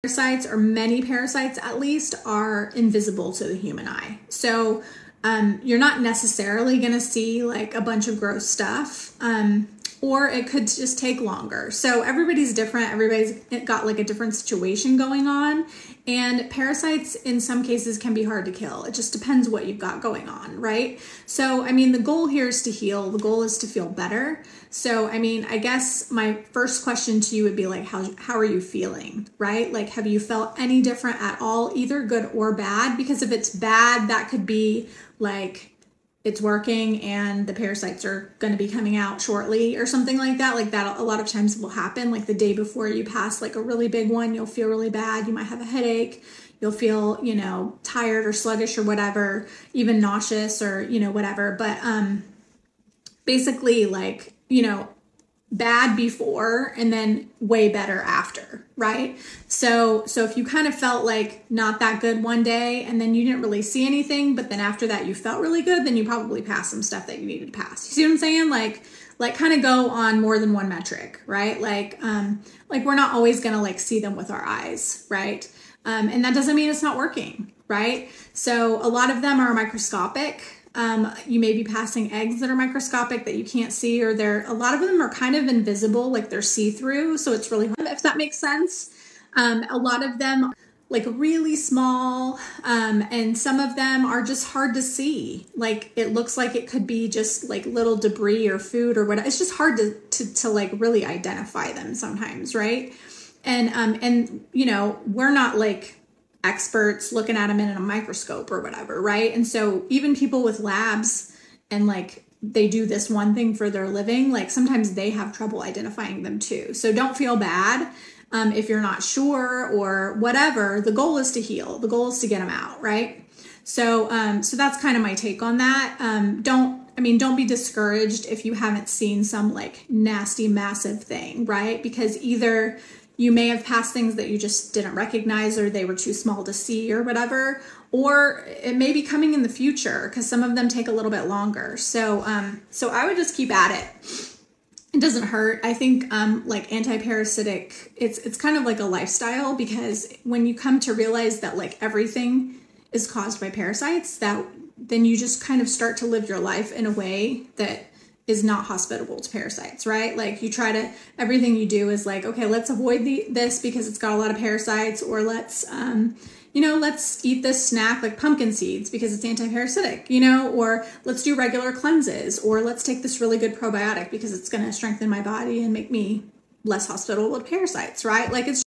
Parasites, or many parasites at least, are invisible to the human eye. So you're not necessarily going to see like a bunch of gross stuff, or it could just take longer. So everybody's different. Everybody's got like a different situation going on. And parasites in some cases can be hard to kill. It just depends what you've got going on, right? So, I mean, the goal here is to heal. The goal is to feel better. So, I mean, I guess my first question to you would be like, how are you feeling, right? Like, have you felt any different at all, either good or bad? Because if it's bad, that could be like, it's working and the parasites are going to be coming out shortly or something like that. Like that a lot of times will happen. Like the day before you pass like a really big one, you'll feel really bad. You might have a headache. You'll feel, you know, tired or sluggish or whatever, even nauseous or, you know, whatever. But basically like, you know, bad before and then way better after, right? So if you kind of felt like not that good one day and then you didn't really see anything, but then after that you felt really good, then you probably passed some stuff that you needed to pass. You see what I'm saying? Like kind of go on more than one metric, right? Like we're not always going to like see them with our eyes, right? And that doesn't mean it's not working, right? So a lot of them are microscopic. You may be passing eggs that are microscopic that you can't see, or a lot of them are kind of invisible, like they're see-through. So it's really hard, if that makes sense. A lot of them like really small, and some of them are just hard to see. Like it looks like it could be just like little debris or food or whatever. It's just hard to like really identify them sometimes, right? And you know, we're not like experts looking at them in a microscope or whatever, right? And so even people with labs and like they do this one thing for their living, like sometimes they have trouble identifying them too. So don't feel bad if you're not sure or whatever. The goal is to heal. The goal is to get them out, right? So so that's kind of my take on that. Don't be discouraged if you haven't seen some like nasty, massive thing, right? Because either you may have passed things that you just didn't recognize or they were too small to see or whatever, or it may be coming in the future because some of them take a little bit longer. So so I would just keep at it. It doesn't hurt. I think like anti-parasitic, it's kind of like a lifestyle, because when you come to realize that like everything is caused by parasites, that then you just kind of start to live your life in a way that is not hospitable to parasites, right? Like you try to, everything you do is like, okay, let's avoid this because it's got a lot of parasites, or let's, you know, let's eat this snack like pumpkin seeds because it's anti-parasitic, you know, or let's do regular cleanses, or let's take this really good probiotic because it's going to strengthen my body and make me less hospitable to parasites, right? Like it's